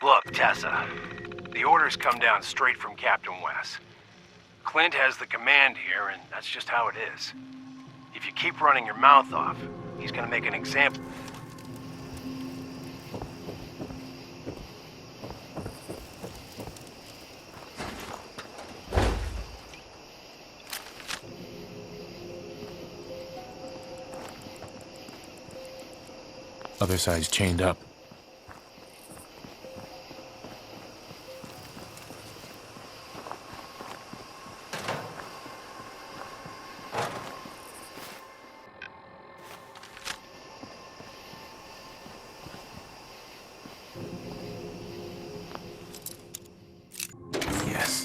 Look, Tessa. The orders come down straight from Captain West. Clint has the command here, and that's just how it is. If you keep running your mouth off, he's gonna make an example. Other side's chained up. Yes.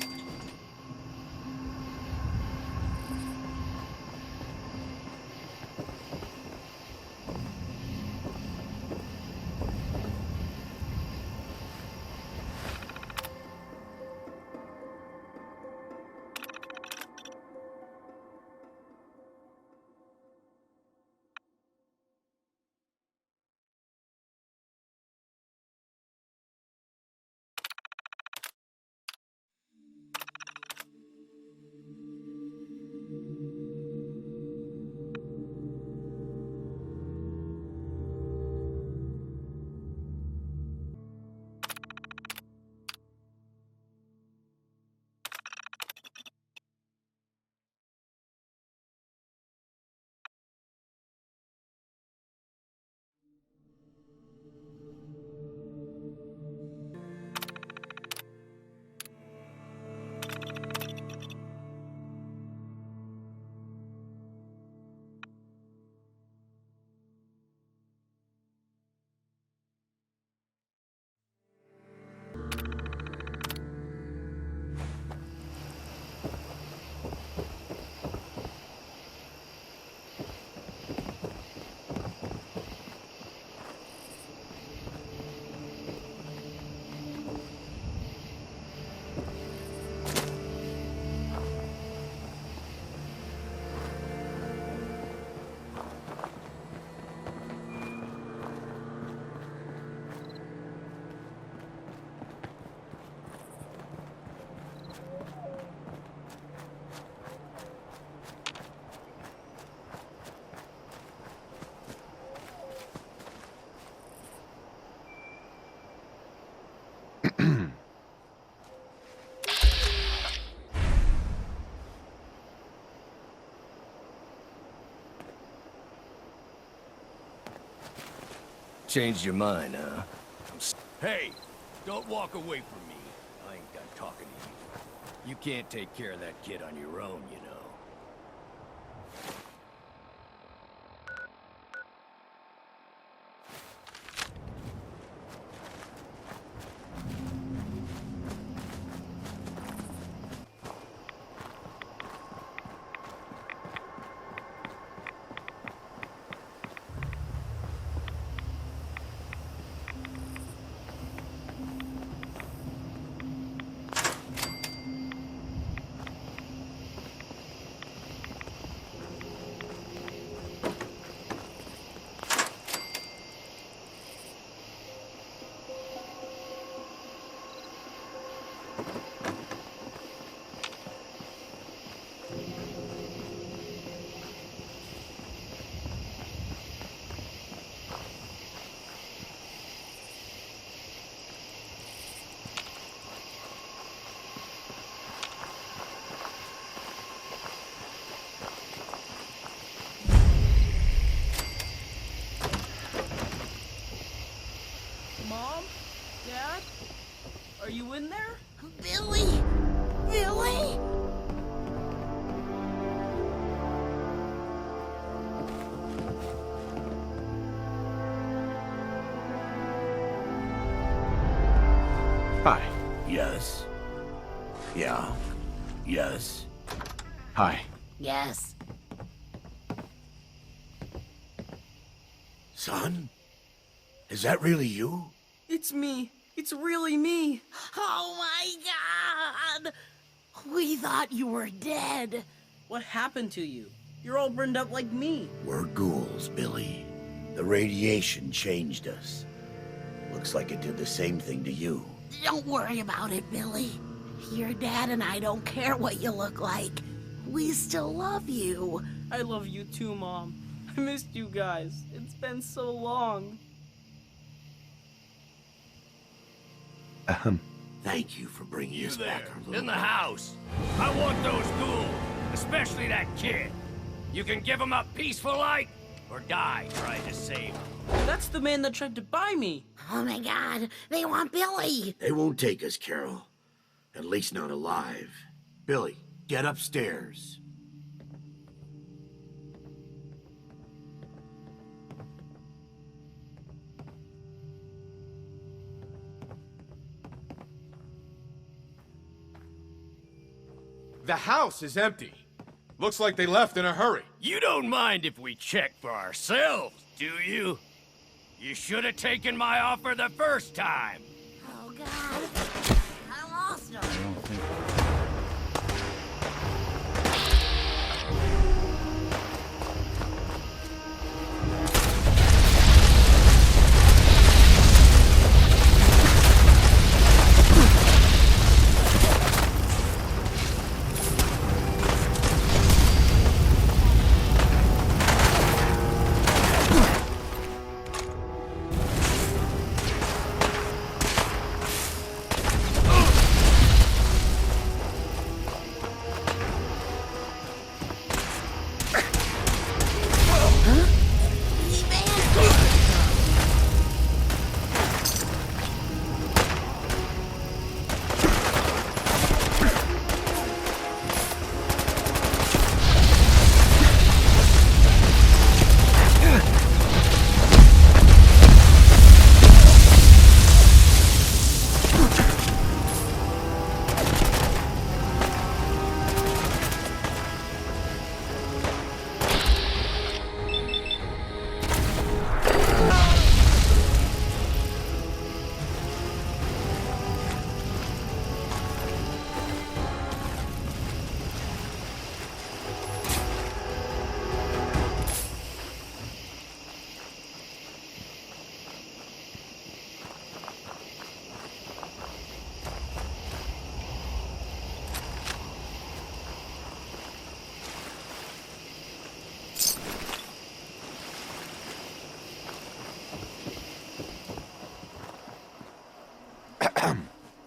Changed your mind, huh? Hey, don't walk away from me. I ain't done talking to you. You can't take care of that kid on your own, you know. Mom? Dad? Are you in there? Billy! Billy! Hi. Yes. Yeah. Yes. Hi. Yes. Son? Is that really you? It's me. It's really me. Oh my God! We thought you were dead. What happened to you? You're all burned up like me. We're ghouls, Billy. The radiation changed us. Looks like it did the same thing to you. Don't worry about it, Billy. Your dad and I don't care what you look like. We still love you. I love you too, Mom. I missed you guys. It's been so long. Thank you for bringing You us back there, our little in the boy. house. I want those ghouls, especially that kid. You can give him up peaceful like, or die trying to save him. That's the man that tried to buy me. Oh my god, they want Billy. They won't take us, Carol. At least not alive. Billy, get upstairs. The house is empty. Looks like they left in a hurry. You don't mind if we check for ourselves, do you? You should have taken my offer the first time. Oh god, I lost him.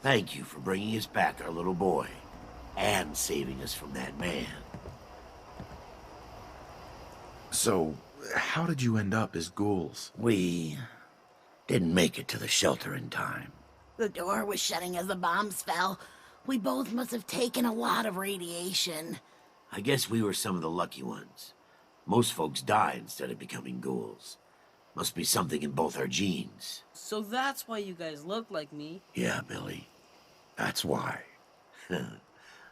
Thank you for bringing us back our little boy. And saving us from that man. So, how did you end up as ghouls? We didn't make it to the shelter in time. The door was shutting as the bombs fell. We both must have taken a lot of radiation. I guess we were some of the lucky ones. Most folks die instead of becoming ghouls. Must be something in both our genes. So that's why you guys look like me. Yeah, Billy. That's why.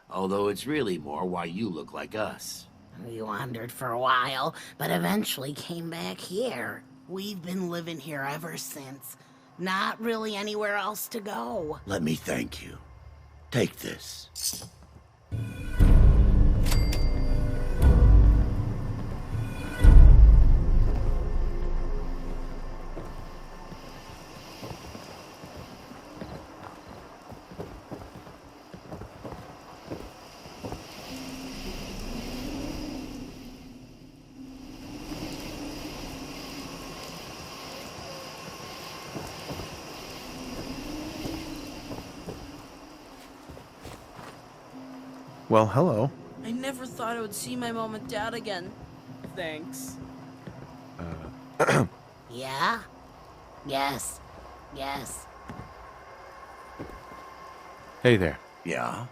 Although it's really more why you look like us. We wandered for a while, but eventually came back here. We've been living here ever since. Not really anywhere else to go. Let me thank you. Take this. Well, hello. I never thought I would see my mom and dad again. Thanks. Yeah? Yes. Yes. Hey there. Yeah?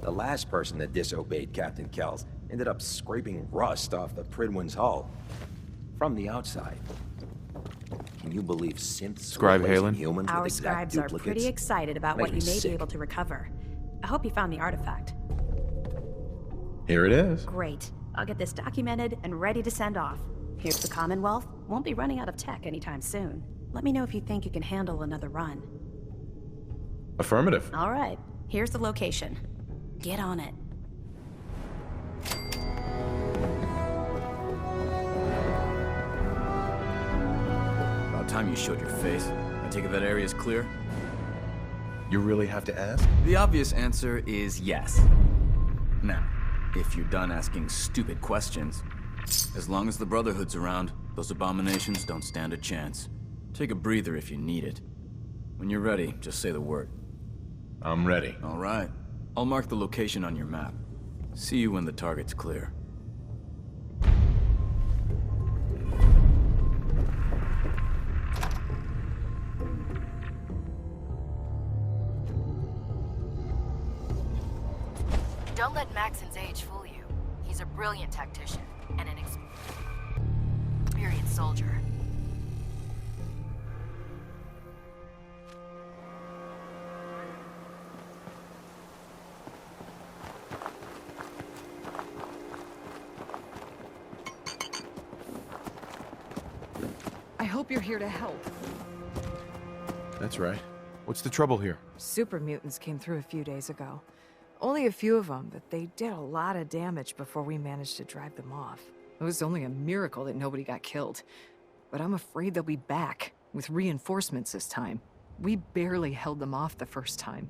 The last person that disobeyed Captain Kells Ended up scraping rust off the Pridwin's hull. From the outside. Can you believe synths Scribe replacing Halen? humans Our with exact scribes are duplicates? pretty excited about what you Makes me may sick. be able to recover. I hope you found the artifact. Here it is. Great. I'll get this documented and ready to send off. Here's the Commonwealth. Won't be running out of tech anytime soon. Let me know if you think you can handle another run. Affirmative. All right. Here's the location. Get on it. About time you showed your face. I take it that area's clear? You really have to ask? The obvious answer is yes. Now, if you're done asking stupid questions, as long as the Brotherhood's around, those abominations don't stand a chance. Take a breather if you need it. When you're ready, just say the word. I'm ready. All right. I'll mark the location on your map. See you when the target's clear. Don't let Maxon's age fool you. He's a brilliant tactician and an experienced soldier. I hope you're here to help. That's right. What's the trouble here? Super mutants came through a few days ago. Only a few of them, but they did a lot of damage before we managed to drive them off. It was only a miracle that nobody got killed. But I'm afraid they'll be back, with reinforcements this time. We barely held them off the first time.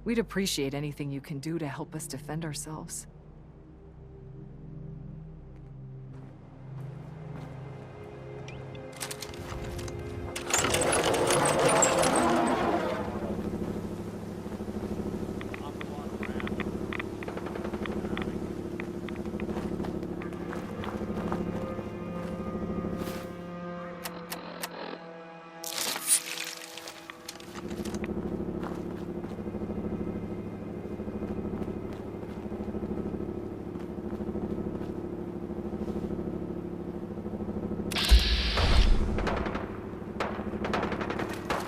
We'd appreciate anything you can do to help us defend ourselves.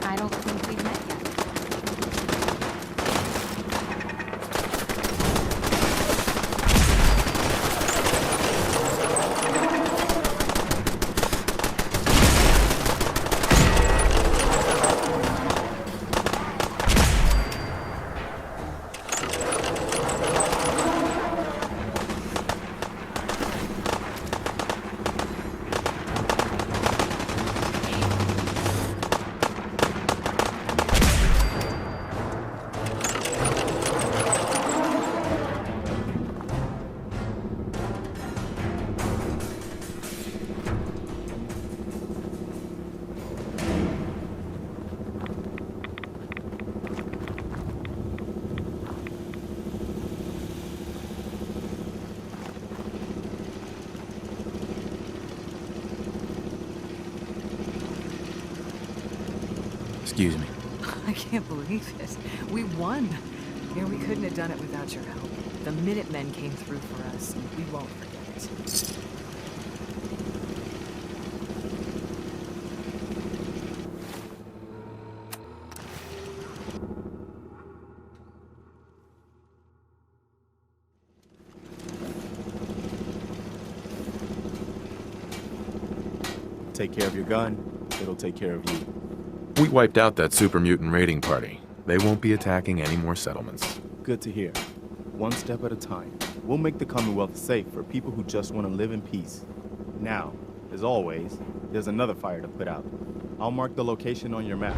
I don't think we've met yet. Excuse me. I can't believe it. We won. Yeah, we couldn't have done it without your help. The Minutemen came through for us, and we won't forget it. Take care of your gun, it'll take care of you. We wiped out that super mutant raiding party. They won't be attacking any more settlements. Good to hear. One step at a time. We'll make the Commonwealth safe for people who just want to live in peace. Now, as always, there's another fire to put out. I'll mark the location on your map.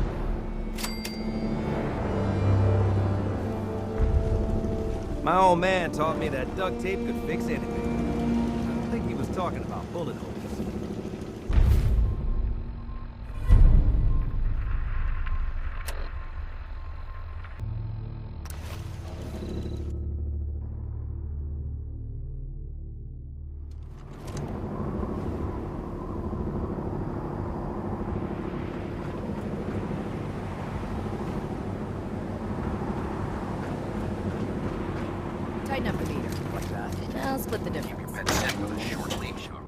My old man taught me that duct tape could fix anything. I think he was talking about bullet holes. Tighten up the meter. No, I'll split the difference. With a short sleeve shot.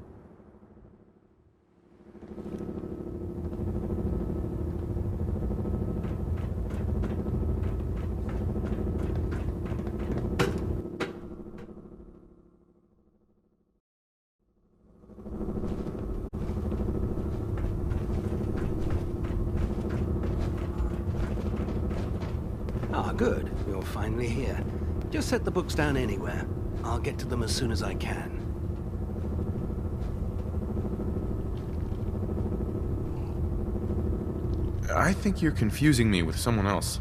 Ah, good. You're finally here. Just set the books down anywhere. I'll get to them as soon as I can. I think you're confusing me with someone else.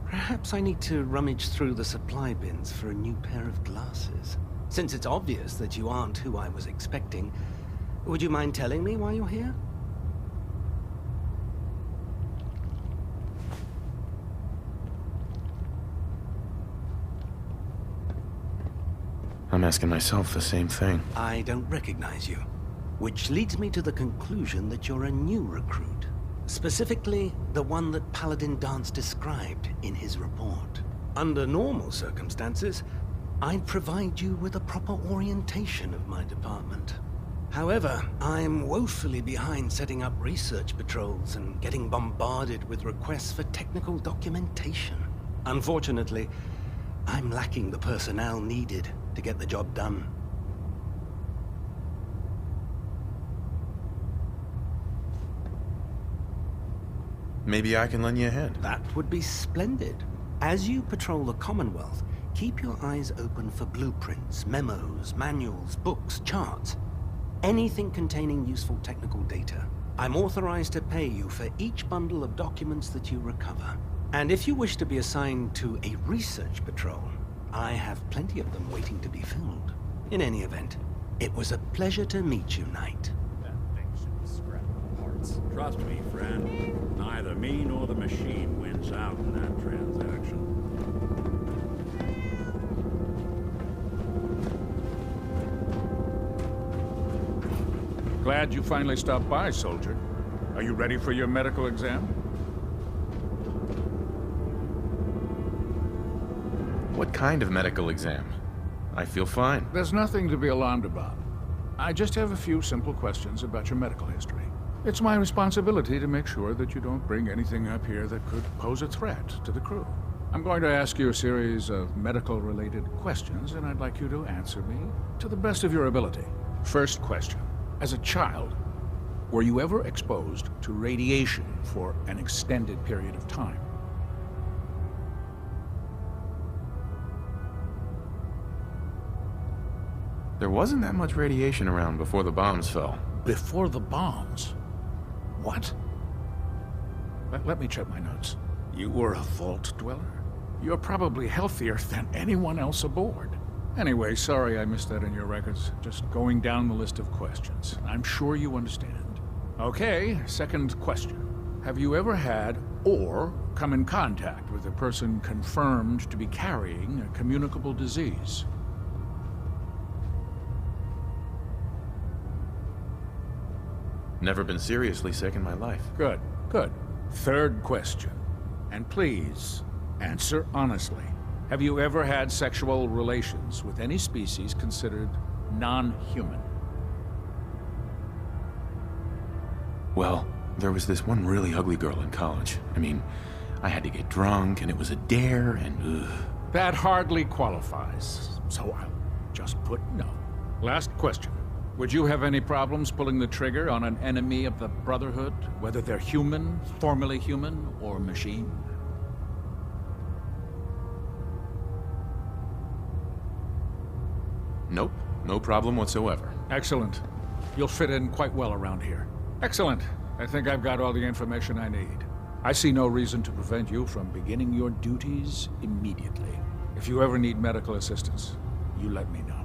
Perhaps I need to rummage through the supply bins for a new pair of glasses. Since it's obvious that you aren't who I was expecting, would you mind telling me why you're here? I'm asking myself the same thing. I don't recognize you. Which leads me to the conclusion that you're a new recruit. Specifically, the one that Paladin Danse described in his report. Under normal circumstances, I'd provide you with a proper orientation of my department. However, I'm woefully behind setting up research patrols and getting bombarded with requests for technical documentation. Unfortunately, I'm lacking the personnel needed to get the job done. Maybe I can lend you a hand. That would be splendid. As you patrol the Commonwealth, keep your eyes open for blueprints, memos, manuals, books, charts. Anything containing useful technical data. I'm authorized to pay you for each bundle of documents that you recover. And if you wish to be assigned to a research patrol, I have plenty of them waiting to be filled. In any event, it was a pleasure to meet you, Knight. That thing should be scrapped to parts. Trust me, friend. Neither me nor the machine wins out in that transaction. Glad you finally stopped by, soldier. Are you ready for your medical exam? What kind of medical exam? I feel fine. There's nothing to be alarmed about. I just have a few simple questions about your medical history. It's my responsibility to make sure that you don't bring anything up here that could pose a threat to the crew. I'm going to ask you a series of medical-related questions, and I'd like you to answer me to the best of your ability. First question. As a child, were you ever exposed to radiation for an extended period of time? There wasn't that much radiation around before the bombs fell. Before the bombs? What? Let me check my notes. You were a vault dweller? You're probably healthier than anyone else aboard. Anyway, sorry I missed that in your records. Just going down the list of questions. I'm sure you understand. Okay, second question. Have you ever had or come in contact with a person confirmed to be carrying a communicable disease? Never been seriously sick in my life. Good, good. Third question. And please, answer honestly. Have you ever had sexual relations with any species considered non-human? Well, there was this one really ugly girl in college. I mean, I had to get drunk, and it was a dare, and ugh. That hardly qualifies, so I'll just put no. Last question. Would you have any problems pulling the trigger on an enemy of the Brotherhood, whether they're human, formerly human, or machine? Nope, no problem whatsoever. Excellent. You'll fit in quite well around here. Excellent. I think I've got all the information I need. I see no reason to prevent you from beginning your duties immediately. If you ever need medical assistance, you let me know.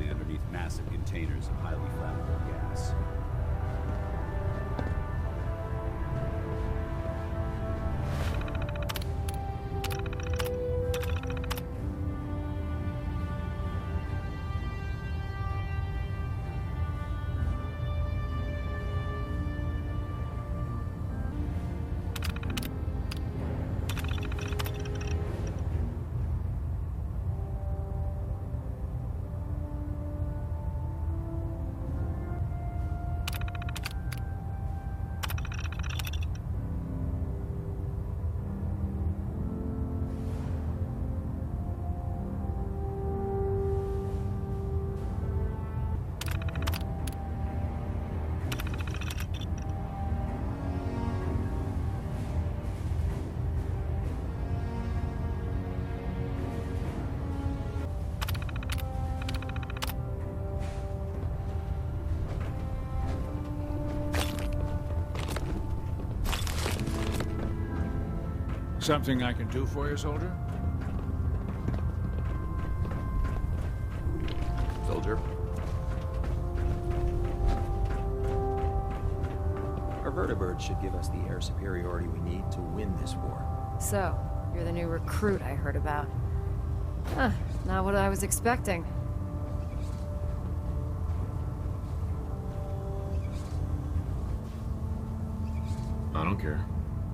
hiding underneath massive containers of highly flammable gas. Something I can do for you, soldier? Soldier? Our vertibirds should give us the air superiority we need to win this war. So, you're the new recruit I heard about. Huh, not what I was expecting. I don't care.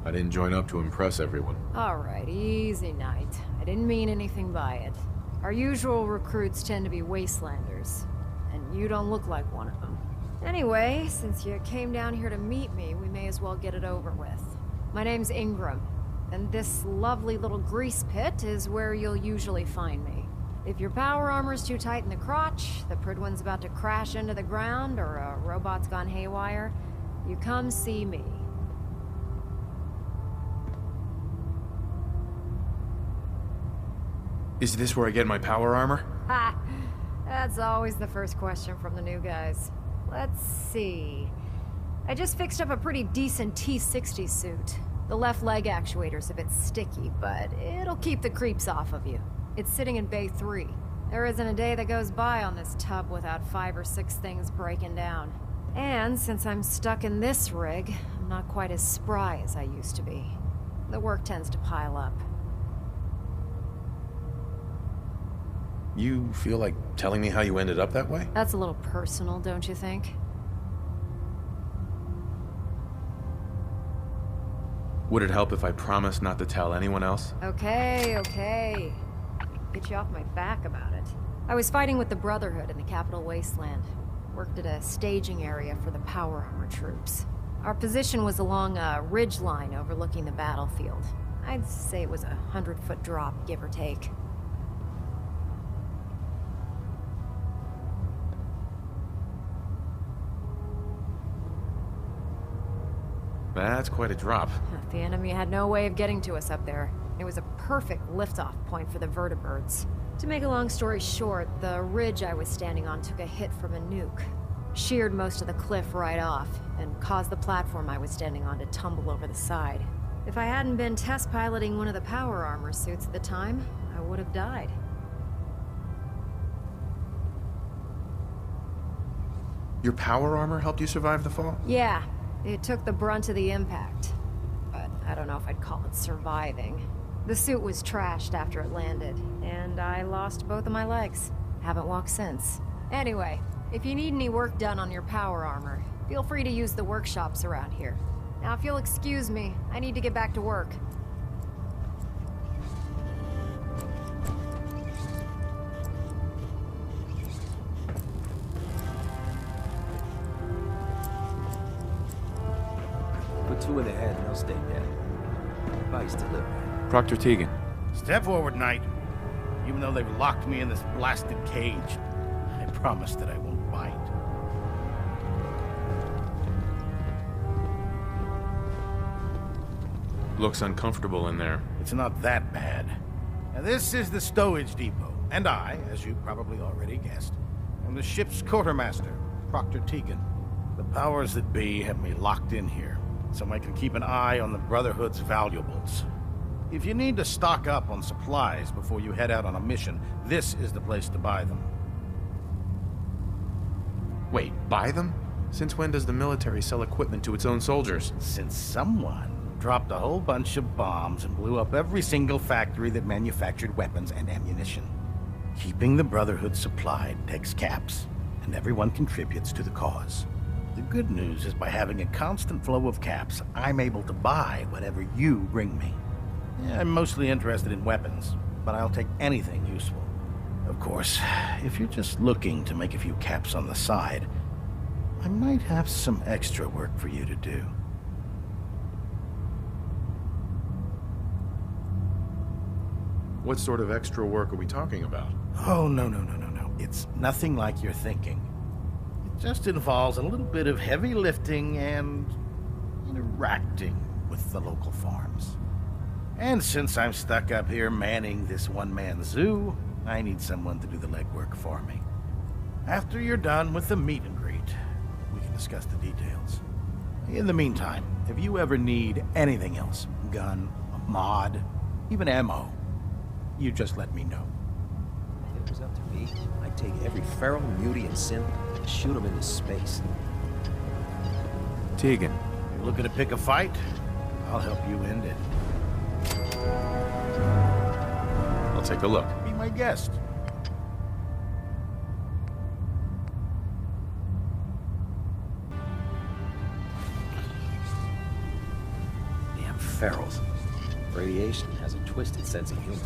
I didn't join up to impress everyone. Alright, easy night. I didn't mean anything by it. Our usual recruits tend to be wastelanders, and you don't look like one of them. Anyway, since you came down here to meet me, we may as well get it over with. My name's Ingram, and this lovely little grease pit is where you'll usually find me. If your power armor's too tight in the crotch, the Pridwin's about to crash into the ground, or a robot's gone haywire, you come see me. Is this where I get my power armor? Ha! That's always the first question from the new guys. Let's see. I just fixed up a pretty decent T-60 suit. The left leg actuator's a bit sticky, but it'll keep the creeps off of you. It's sitting in Bay 3. There isn't a day that goes by on this tub without 5 or 6 things breaking down. And since I'm stuck in this rig, I'm not quite as spry as I used to be. The work tends to pile up. You feel like telling me how you ended up that way? That's a little personal, don't you think? Would it help if I promised not to tell anyone else? Okay. Get you off my back about it. I was fighting with the Brotherhood in the Capital Wasteland. Worked at a staging area for the power armor troops. Our position was along a ridge line overlooking the battlefield. I'd say it was a 100-foot drop, give or take. That's quite a drop. The enemy had no way of getting to us up there. It was a perfect liftoff point for the vertibirds. To make a long story short, the ridge I was standing on took a hit from a nuke. Sheared most of the cliff right off, and caused the platform I was standing on to tumble over the side. If I hadn't been test piloting one of the power armor suits at the time, I would have died. Your power armor helped you survive the fall? Yeah. It took the brunt of the impact, but I don't know if I'd call it surviving. The suit was trashed after it landed, and I lost both of my legs. Haven't walked since. Anyway, if you need any work done on your power armor, feel free to use the workshops around here. Now, if you'll excuse me, I need to get back to work. Put 2 in the head and they'll stay dead. Advice to live by. Proctor Tegan. Step forward, Knight. Even though they've locked me in this blasted cage, I promise that I won't bite. Looks uncomfortable in there. It's not that bad. Now, this is the stowage depot, and I, as you probably already guessed, am the ship's quartermaster, Proctor Tegan. The powers that be have me locked in here, so I can keep an eye on the Brotherhood's valuables. If you need to stock up on supplies before you head out on a mission, this is the place to buy them. buy them? Since when does the military sell equipment to its own soldiers? Since someone dropped a whole bunch of bombs and blew up every single factory that manufactured weapons and ammunition. Keeping the Brotherhood supplied takes caps, and everyone contributes to the cause. The good news is by having a constant flow of caps, I'm able to buy whatever you bring me. Yeah, I'm mostly interested in weapons, but I'll take anything useful. Of course, if you're just looking to make a few caps on the side, I might have some extra work for you to do. What sort of extra work are we talking about? Oh, no. It's nothing like you're thinking. It just involves a little bit of heavy lifting and interacting with the local farms. And since I'm stuck up here manning this one-man zoo, I need someone to do the legwork for me. After you're done with the meet and greet, we can discuss the details. In the meantime, if you ever need anything else, gun, a mod, even ammo, you just let me know. If it was up to me, I'd take every feral, mutie, and simp and shoot them into space. Tegan. You're looking to pick a fight? I'll help you end it. I'll take a look. Be my guest. Damn ferals. Radiation has a twisted sense of humor.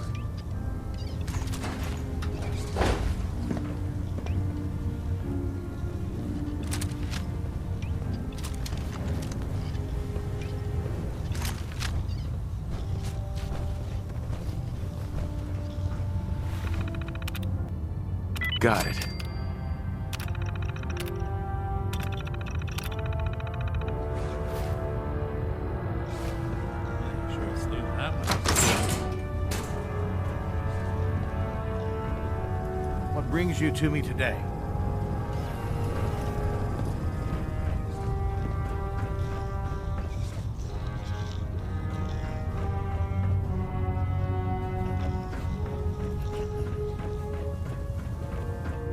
Got it. What brings you to me today?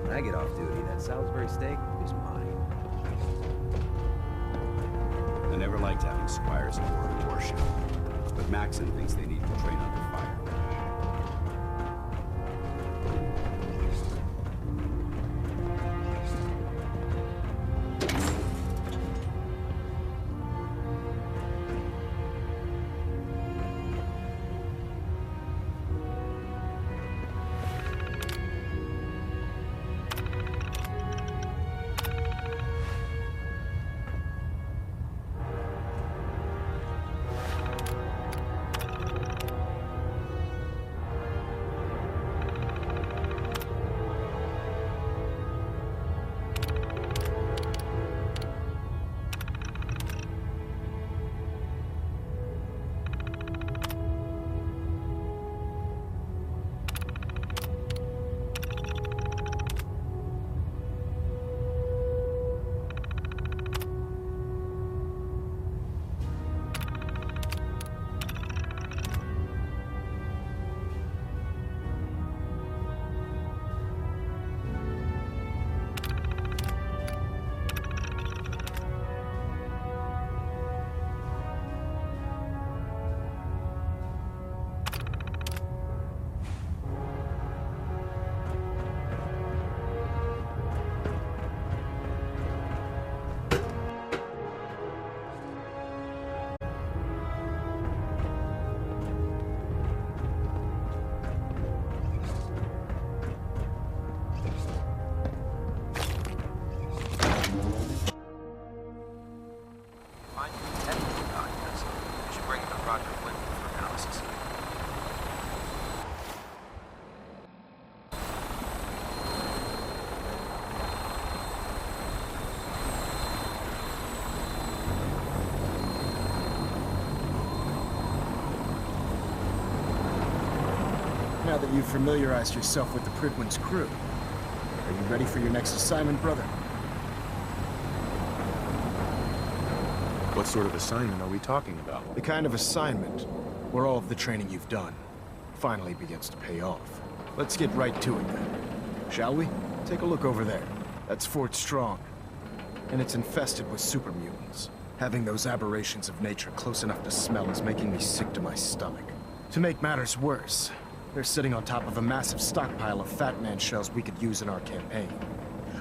When I get off duty, that Salisbury steak is mine. I never liked having squires aboard a warship, but Maxon thinks they need to train under fire. Now that you've familiarized yourself with the Pridwin's crew, are you ready for your next assignment, brother? What sort of assignment are we talking about? The kind of assignment where all of the training you've done finally begins to pay off. Let's get right to it then, shall we? Take a look over there. That's Fort Strong. and it's infested with super mutants. Having those aberrations of nature close enough to smell is making me sick to my stomach. To make matters worse, they're sitting on top of a massive stockpile of Fat Man shells we could use in our campaign.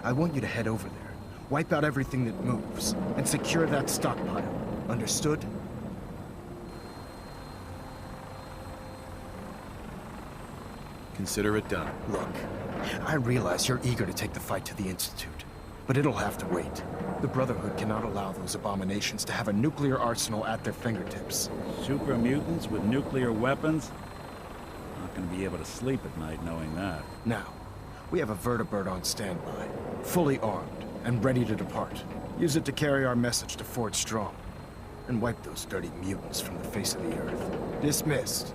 I want you to head over there, wipe out everything that moves, and secure that stockpile. Understood? Consider it done. Look, I realize you're eager to take the fight to the Institute, but it'll have to wait. The Brotherhood cannot allow those abominations to have a nuclear arsenal at their fingertips. Super mutants with nuclear weapons? Not gonna be able to sleep at night knowing that. Now, we have a vertibird on standby, fully armed, and ready to depart. Use it to carry our message to Fort Strong, and wipe those dirty mutants from the face of the earth. Dismissed.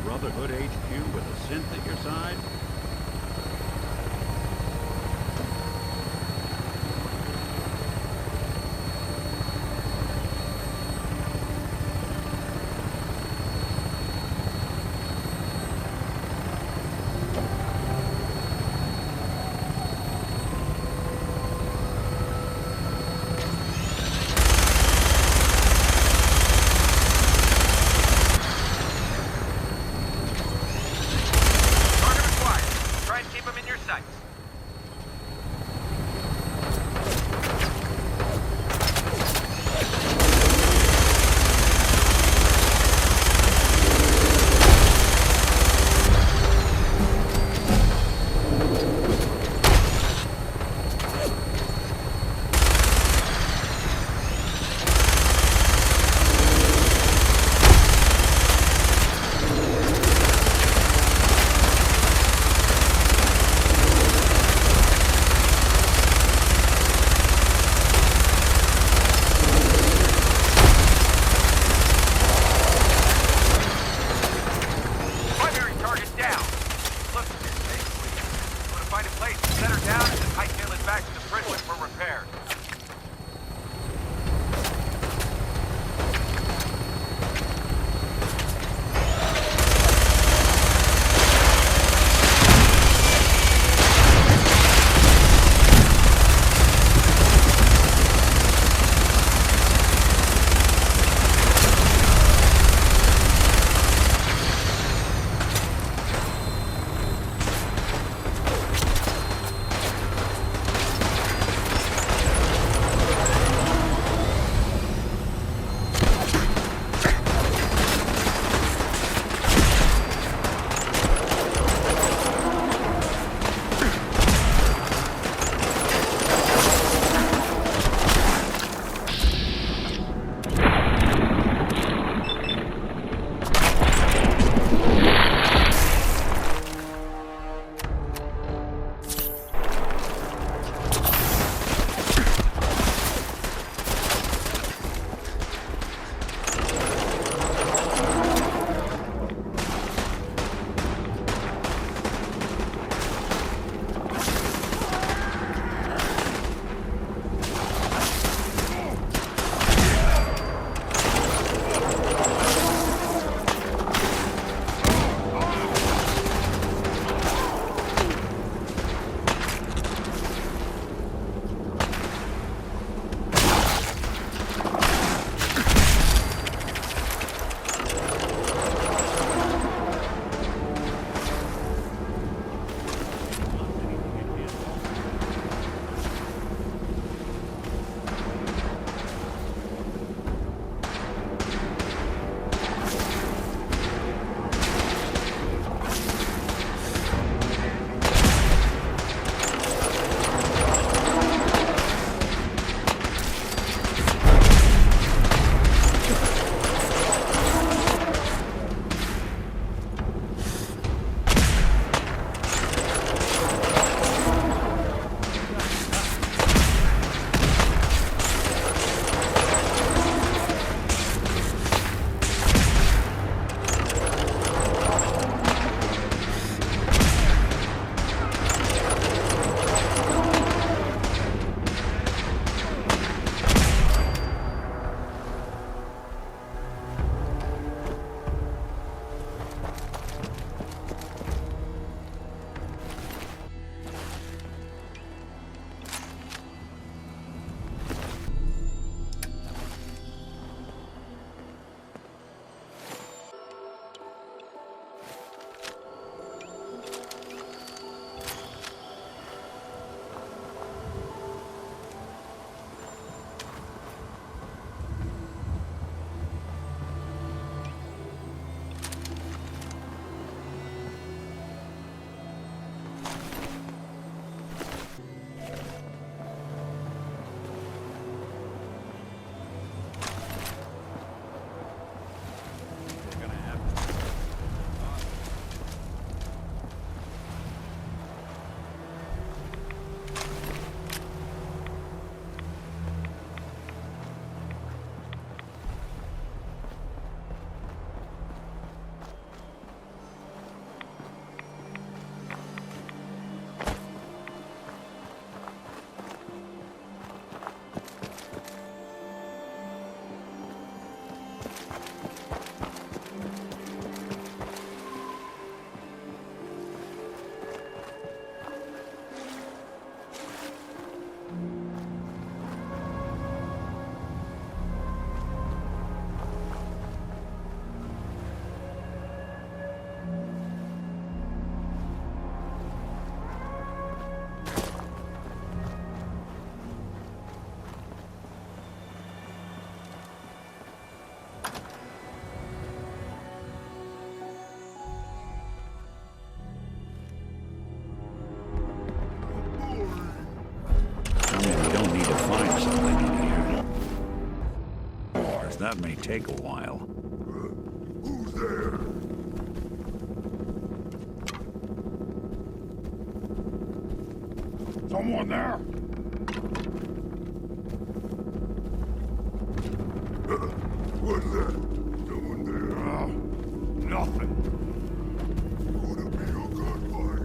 Brotherhood HQ with a synth at your side? Target acquired. may take a while. Who's there? Someone there? What's that? Someone there? Nothing. Gonna be a good fight.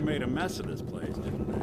Made a mess of this place, didn't they?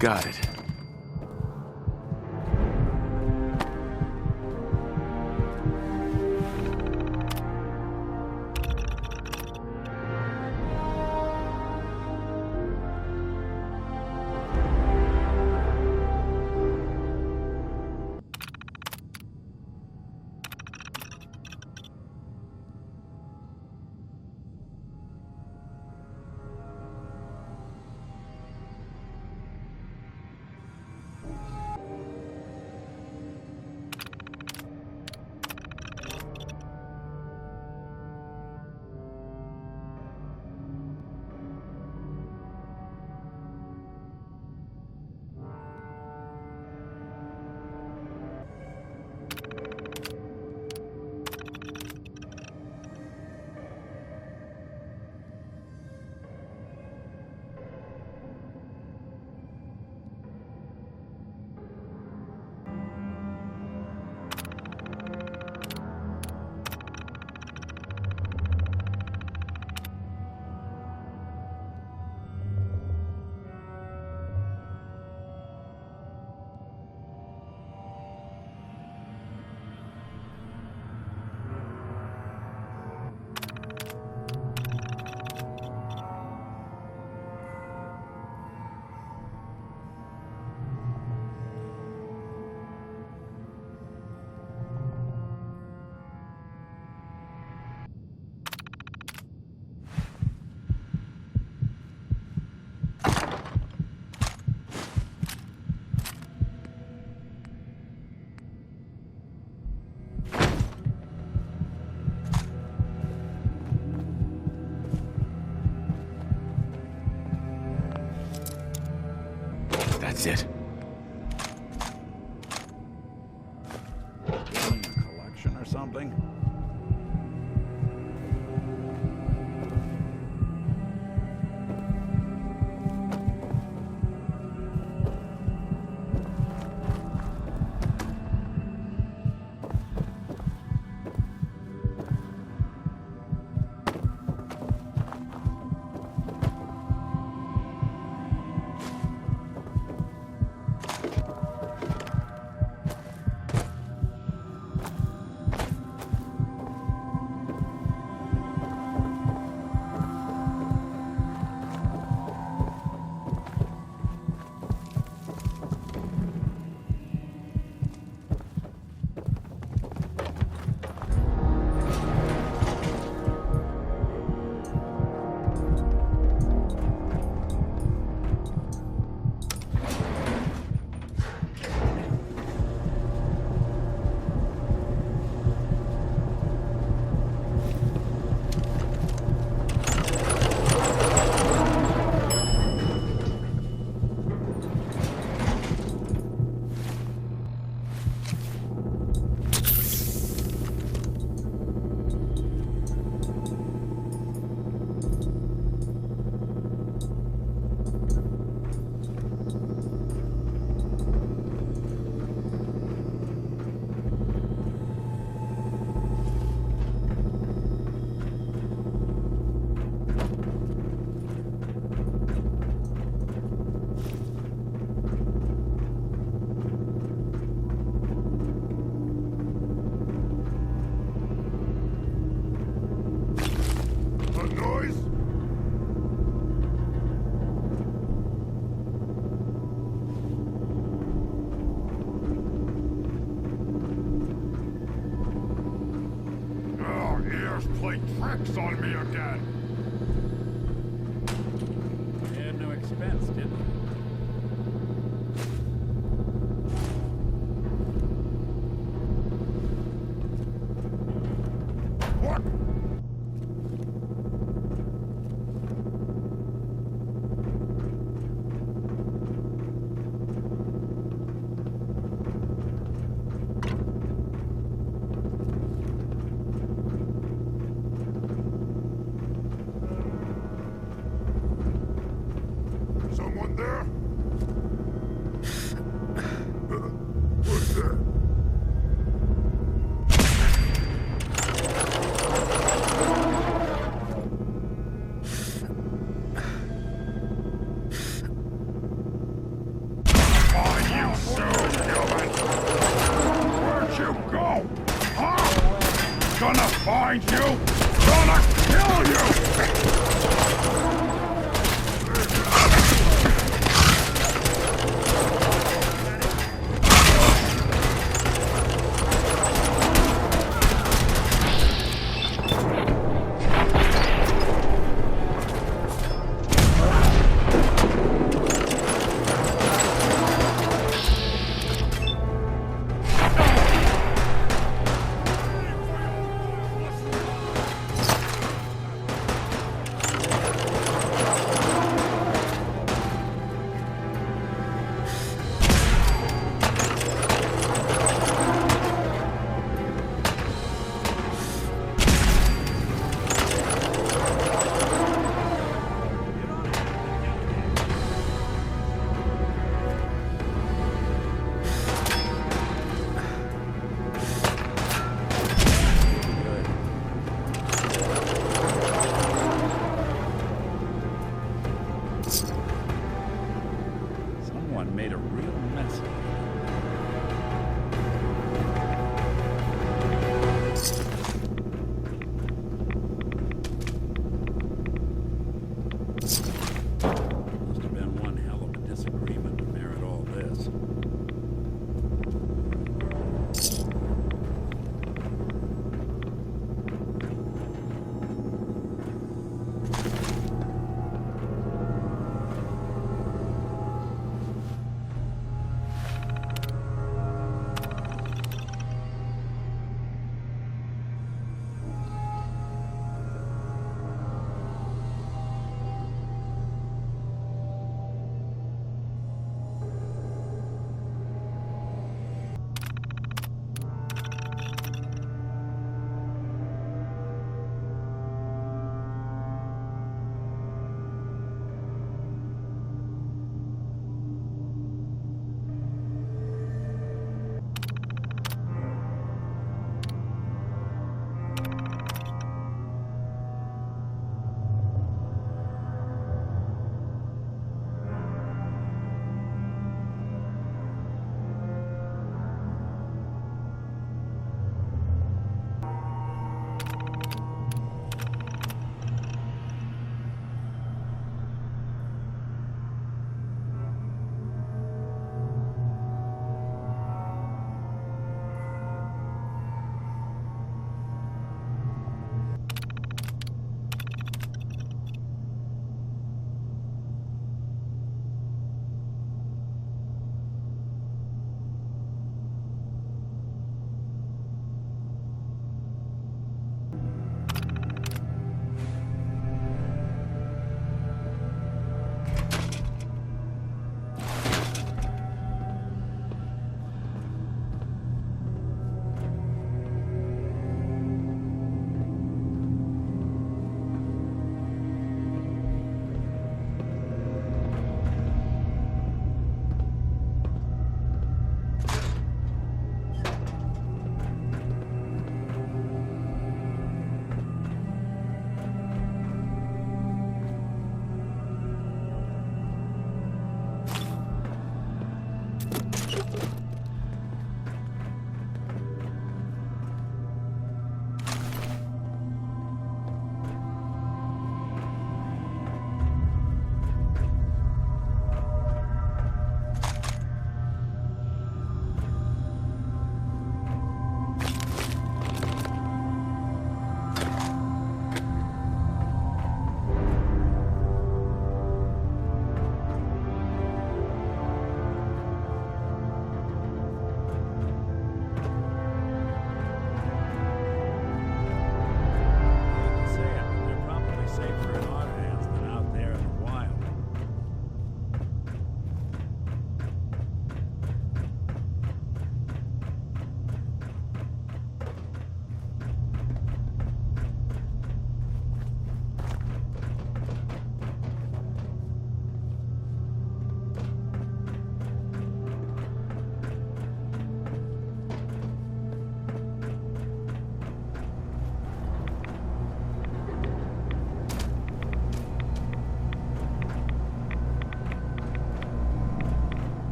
Got it. exit. Collection or something? Play tricks on me again. They had no expense, did they? What? Someone there? What's that? Find you soon, human! Where'd you go? Huh? Gonna find you! Gonna kill you!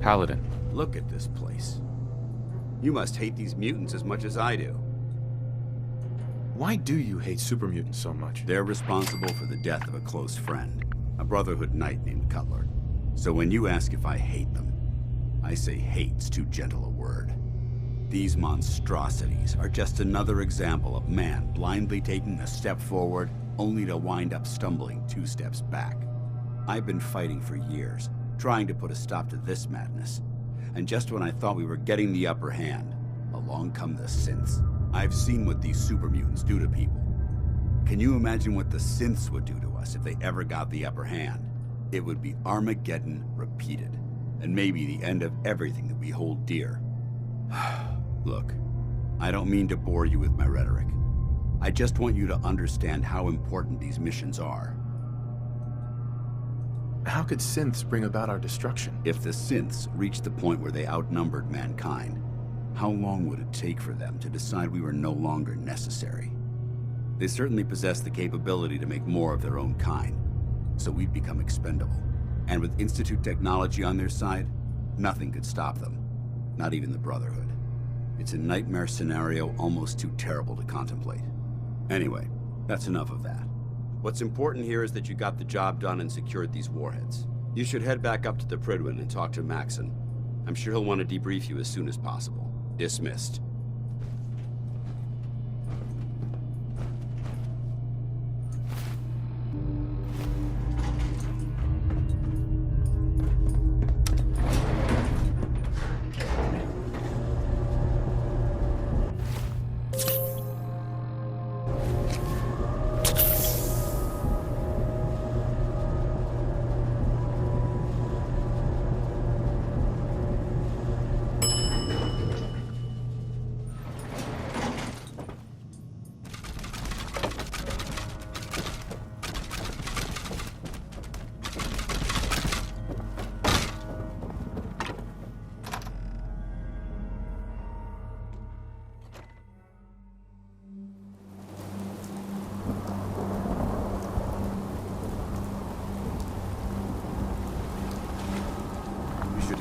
Paladin. Look at this place. You must hate these mutants as much as I do. Why do you hate super mutants so much? They're responsible for the death of a close friend, a Brotherhood knight named Cutler. So when you ask if I hate them, I say hate's too gentle a word. These monstrosities are just another example of man blindly taking a step forward, only to wind up stumbling 2 steps back. I've been fighting for years, trying to put a stop to this madness. And just when I thought we were getting the upper hand, along come the synths. I've seen what these super mutants do to people. Can you imagine what the synths would do to us if they ever got the upper hand? It would be Armageddon repeated, and maybe the end of everything that we hold dear. Look, I don't mean to bore you with my rhetoric. I just want you to understand how important these missions are. How could synths bring about our destruction? If the synths reached the point where they outnumbered mankind, how long would it take for them to decide we were no longer necessary? They certainly possess the capability to make more of their own kind, so we'd become expendable. And with Institute technology on their side, nothing could stop them. Not even the Brotherhood. It's a nightmare scenario almost too terrible to contemplate. Anyway, that's enough of that. What's important here is that you got the job done and secured these warheads. You should head back up to the Prydwen and talk to Maxon. I'm sure he'll want to debrief you as soon as possible. Dismissed.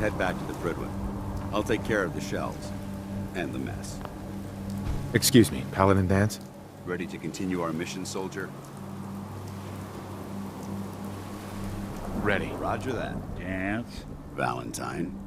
Head back to the Prydwen. I'll take care of the shells and the mess. Excuse me, Paladin Danse? Ready to continue our mission, soldier? Ready. Roger that. Danse. Valentine.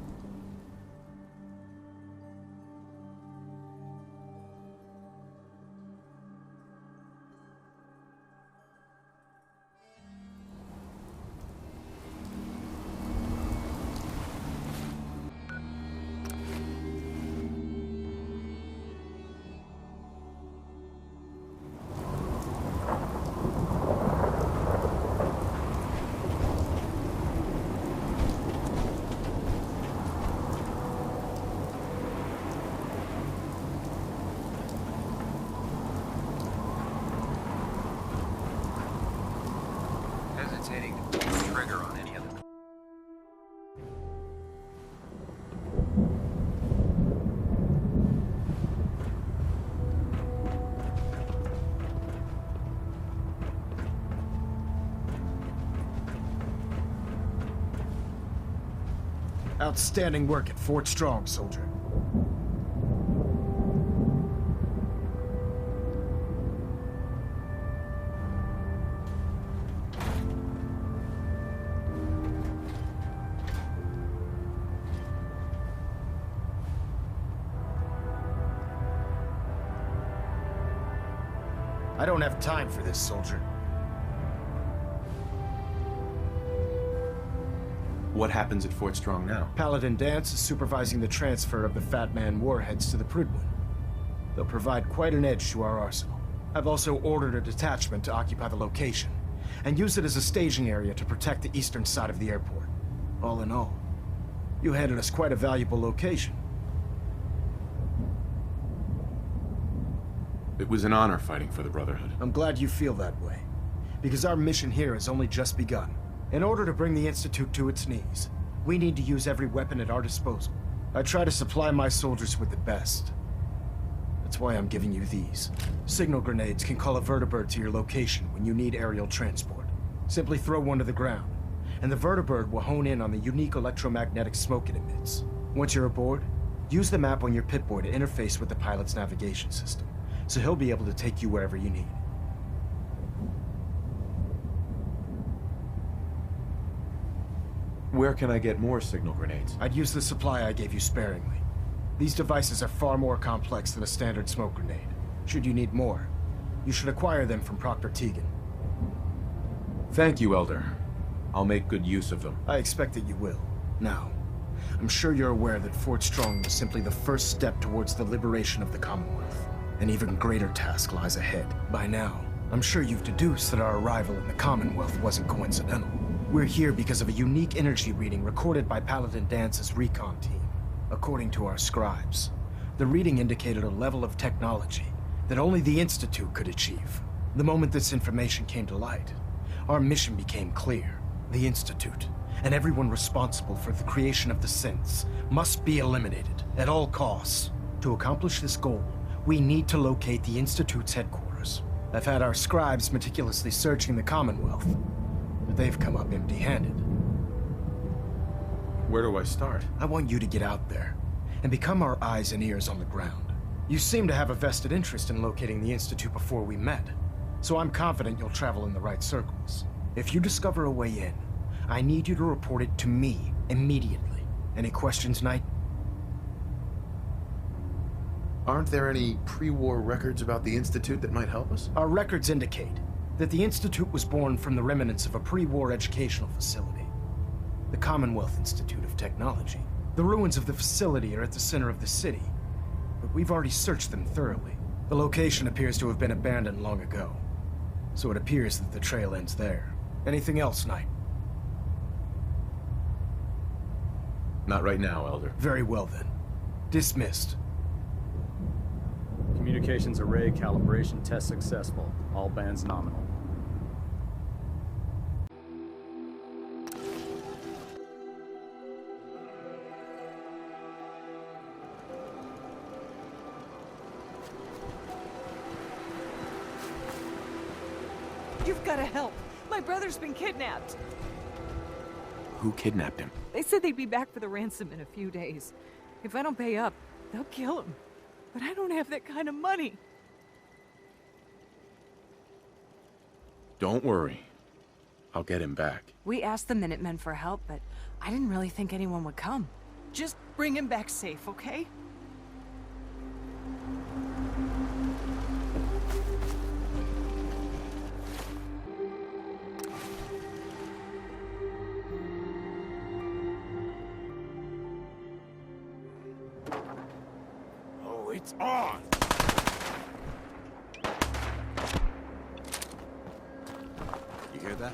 Outstanding work at Fort Strong, soldier. I don't have time for this, soldier. What happens at Fort Strong now? Paladin Danse is supervising the transfer of the Fat Man warheads to the Prydwen. They'll provide quite an edge to our arsenal. I've also ordered a detachment to occupy the location, and use it as a staging area to protect the eastern side of the airport. All in all, you handed us quite a valuable location. It was an honor fighting for the Brotherhood. I'm glad you feel that way, because our mission here has only just begun. In order to bring the Institute to its knees, we need to use every weapon at our disposal. I try to supply my soldiers with the best. That's why I'm giving you these. Signal grenades can call a vertibird to your location when you need aerial transport. Simply throw one to the ground, and the vertibird will hone in on the unique electromagnetic smoke it emits. Once you're aboard, use the map on your Pip-Boy to interface with the pilot's navigation system, so he'll be able to take you wherever you need. Where can I get more signal grenades? I'd use the supply I gave you sparingly. These devices are far more complex than a standard smoke grenade. Should you need more, you should acquire them from Proctor Tegan. Thank you, Elder. I'll make good use of them. I expect that you will. Now, I'm sure you're aware that Fort Strong was simply the first step towards the liberation of the Commonwealth. An even greater task lies ahead. By now, I'm sure you've deduced that our arrival in the Commonwealth wasn't coincidental. We're here because of a unique energy reading recorded by Paladin Dance's recon team. According to our scribes, the reading indicated a level of technology that only the Institute could achieve. The moment this information came to light, our mission became clear. The Institute, and everyone responsible for the creation of the synths, must be eliminated at all costs. To accomplish this goal, we need to locate the Institute's headquarters. I've had our scribes meticulously searching the Commonwealth, but they've come up empty-handed. Where do I start? I want you to get out there and become our eyes and ears on the ground. You seem to have a vested interest in locating the Institute before we met, so I'm confident you'll travel in the right circles. If you discover a way in, I need you to report it to me immediately. Any questions, Knight? Aren't there any pre-war records about the Institute that might help us? Our records indicate that the Institute was born from the remnants of a pre-war educational facility, the Commonwealth Institute of Technology. The ruins of the facility are at the center of the city, but we've already searched them thoroughly. The location appears to have been abandoned long ago, so it appears that the trail ends there. Anything else, Knight? Not right now, Elder. Very well then. Dismissed. Communications array calibration test successful. All bands nominal. You've got to help. My brother's been kidnapped. Who kidnapped him? They said they'd be back for the ransom in a few days. If I don't pay up, they'll kill him. But I don't have that kind of money. Don't worry. I'll get him back. We asked the Minutemen for help, but I didn't really think anyone would come. Just bring him back safe, okay? Oh, it's on! You hear that?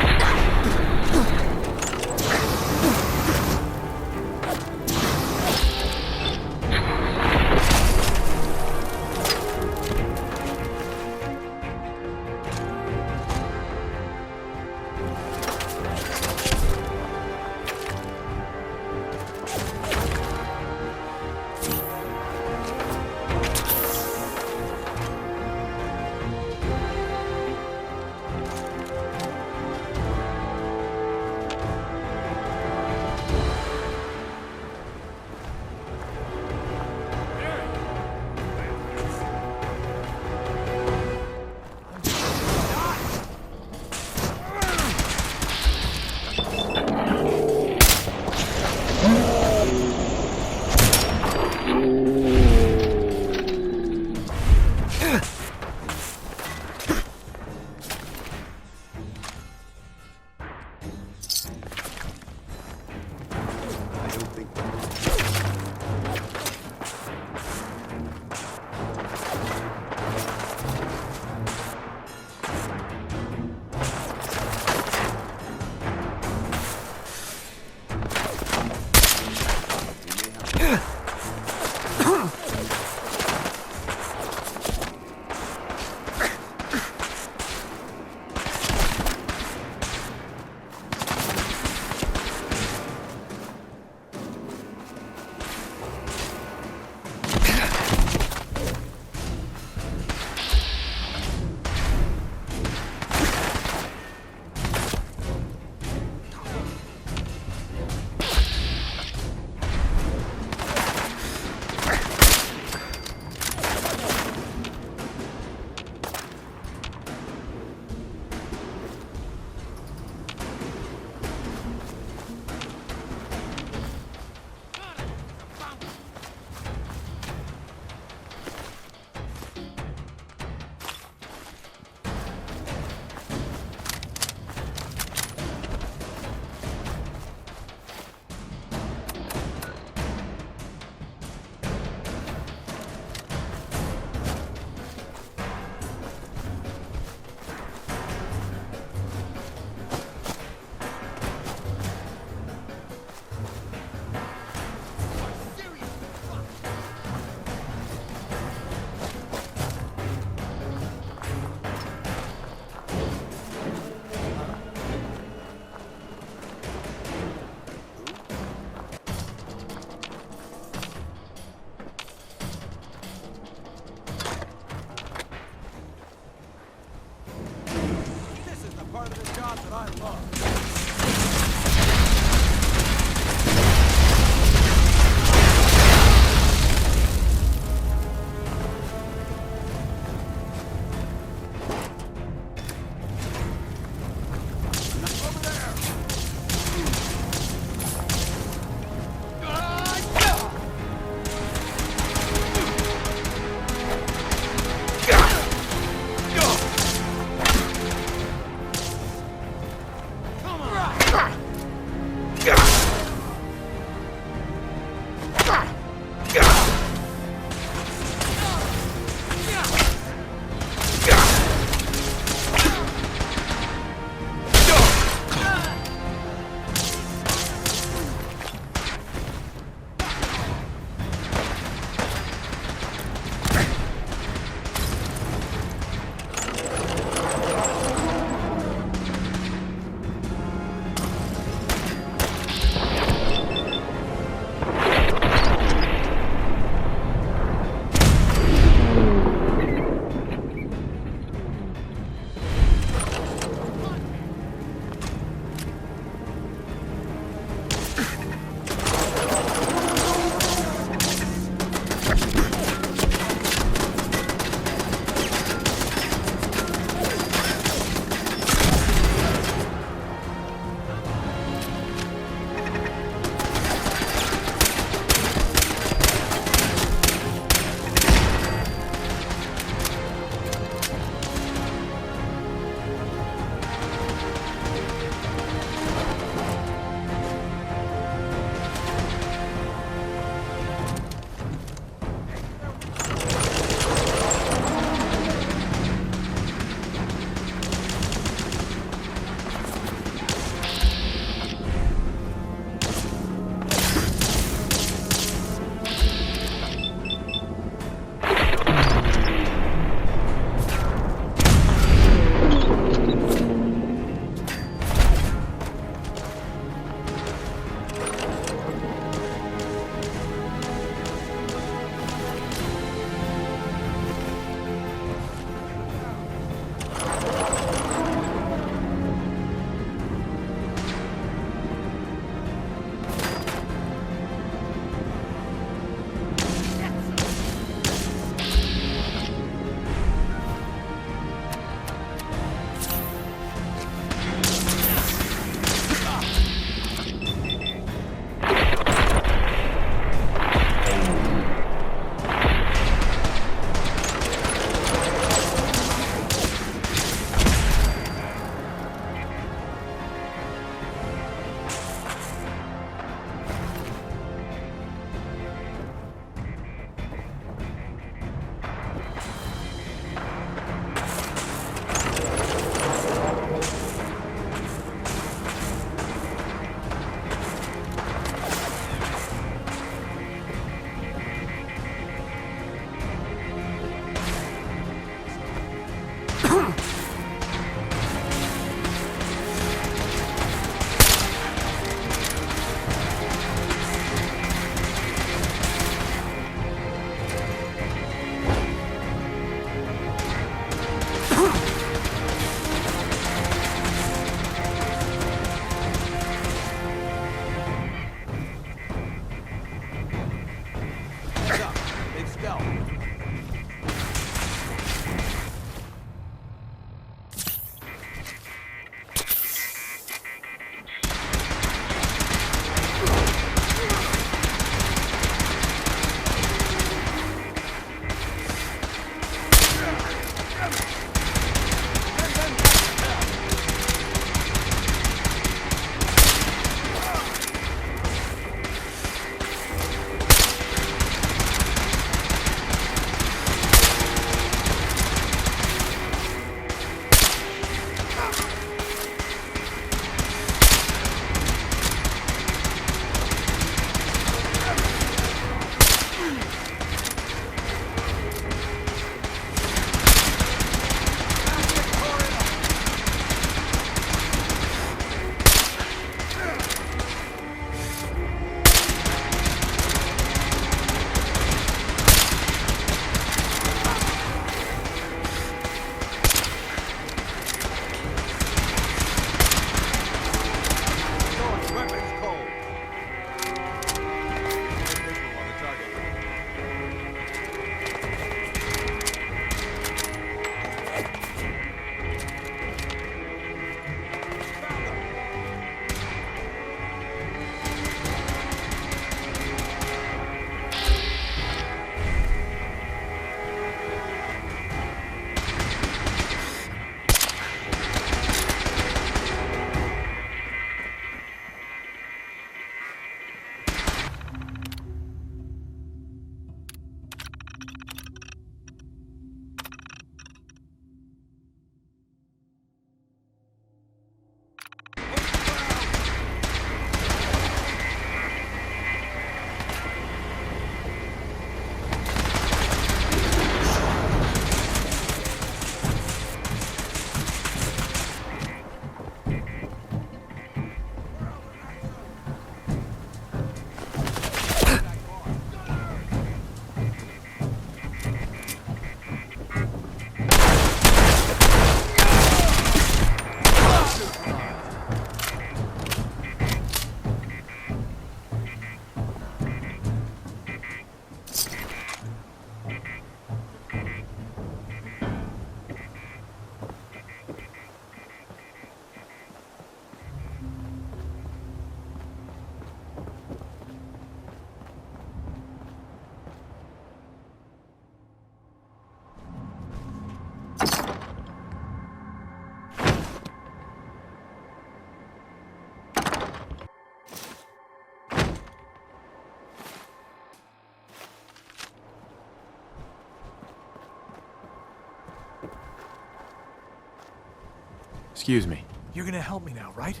Excuse me. You're gonna help me now, right?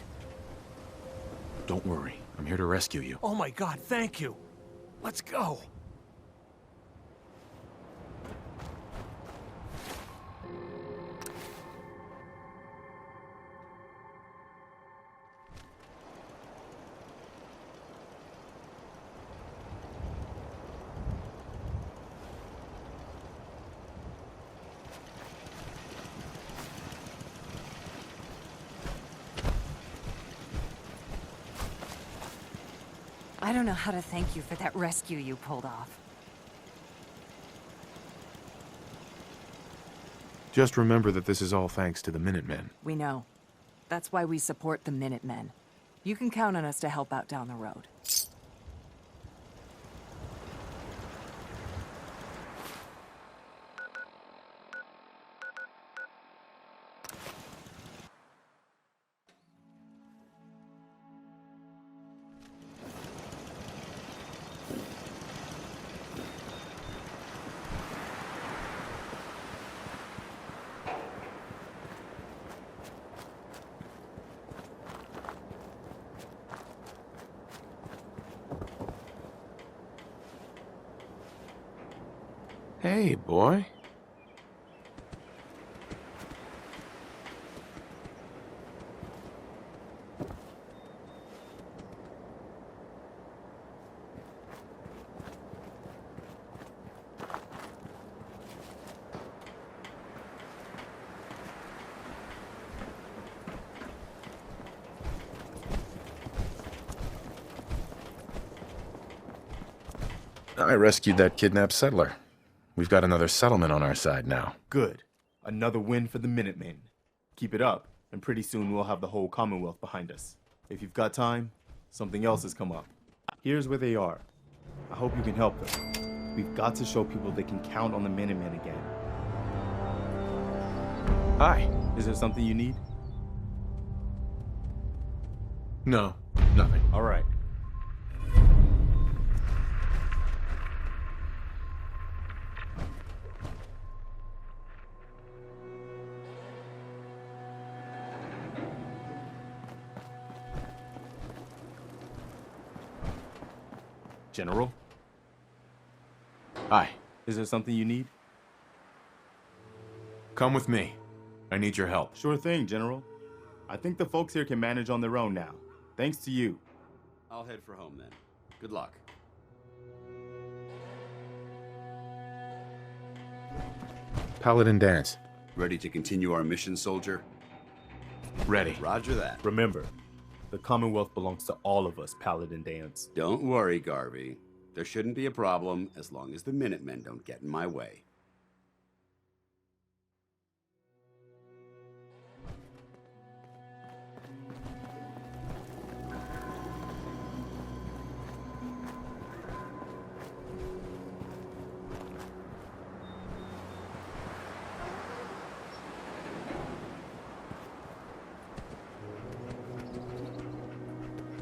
Don't worry. I'm here to rescue you. Oh my god, thank you. Let's go. I don't know how to thank you for that rescue you pulled off. Just remember that this is all thanks to the Minutemen. We know. That's why we support the Minutemen. You can count on us to help out down the road. Hey, boy. I rescued that kidnapped settler. We've got another settlement on our side now. Good. Another win for the Minutemen. Keep it up, and pretty soon we'll have the whole Commonwealth behind us. If you've got time, something else has come up. Here's where they are. I hope you can help them. We've got to show people they can count on the Minutemen again. Hi. Is there something you need? No, nothing. All right. General? Hi. Is there something you need? Come with me. I need your help. Sure thing, General. I think the folks here can manage on their own now. Thanks to you. I'll head for home then. Good luck. Paladin Danse. Ready to continue our mission, soldier? Ready. Roger that. Remember, the Commonwealth belongs to all of us, Paladin Danse. Don't worry, Garvey. There shouldn't be a problem as long as the Minutemen don't get in my way.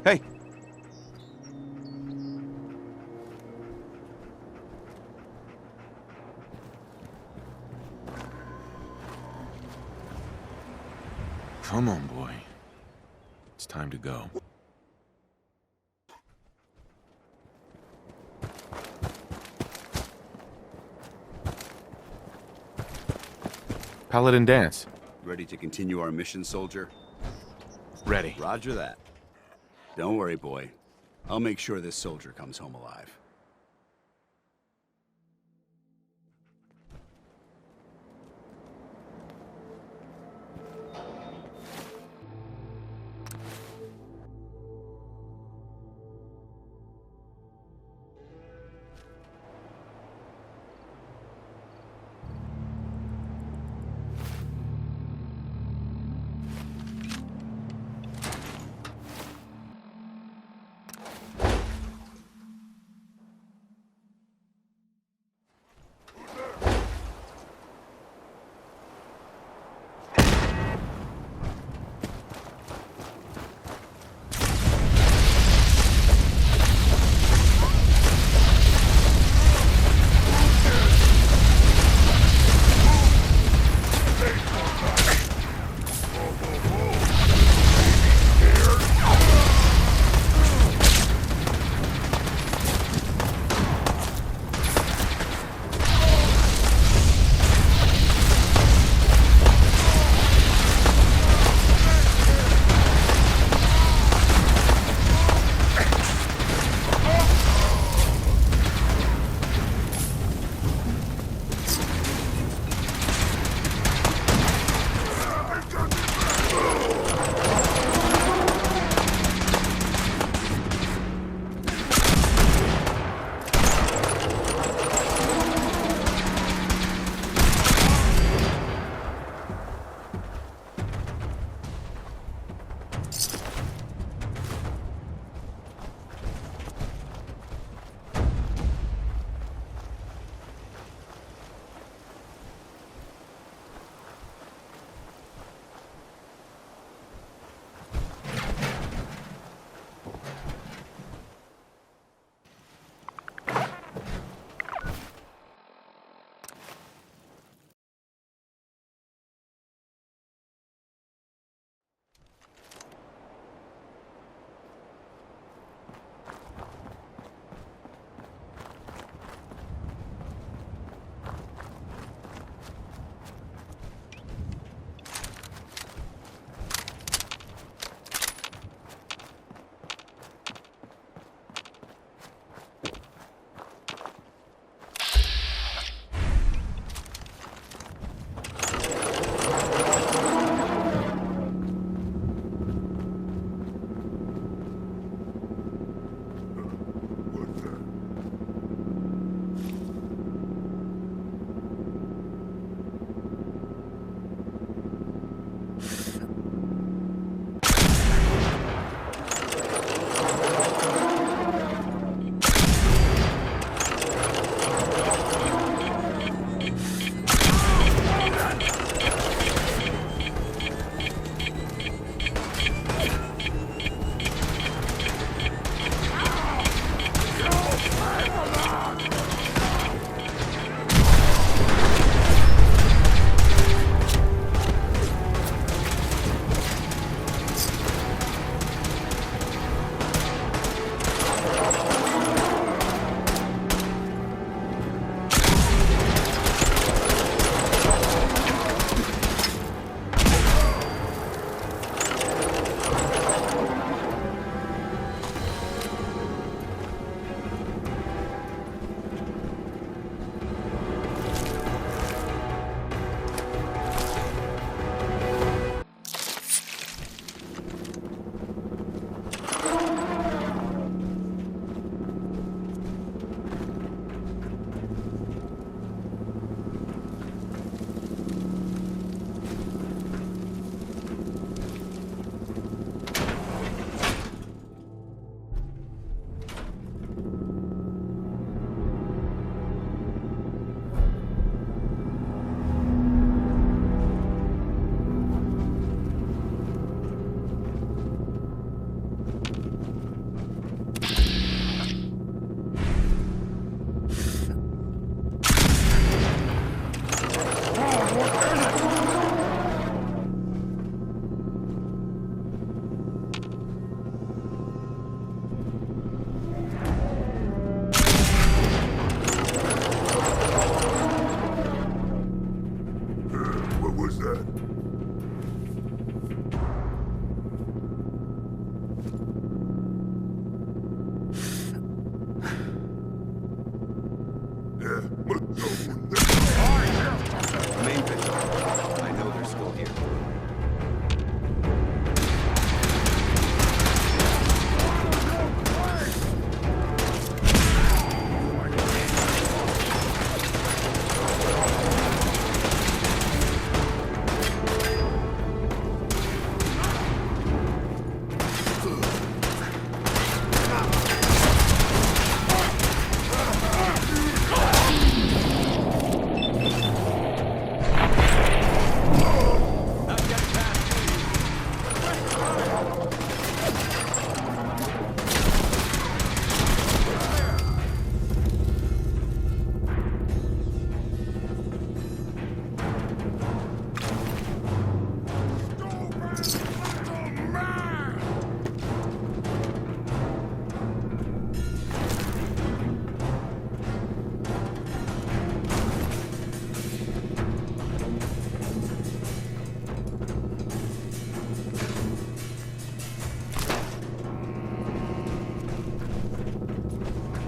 Hey! Come on, boy. It's time to go. Paladin Danse. Ready to continue our mission, soldier? Ready. Roger that. Don't worry, boy. I'll make sure this soldier comes home alive.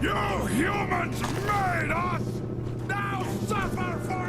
You humans made us! Now suffer for